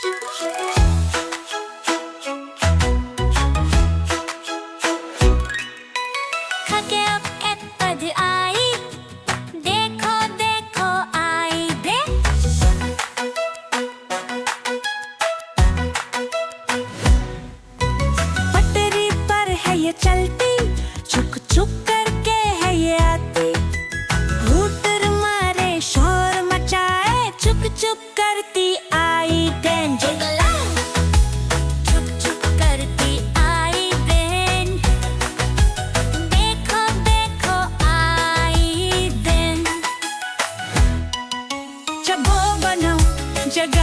खगे अब एत्तद आई, देखो देखो आई दे। पटरी पर है ये चलती, चुक चुक करके है ये आती। हूटर मारे शोर मचाए, चुक चुक करती आई ट्रेन। चुक चुक करती आई ट्रेन, देखो देखो आई दिन। चबो बनाओ जगह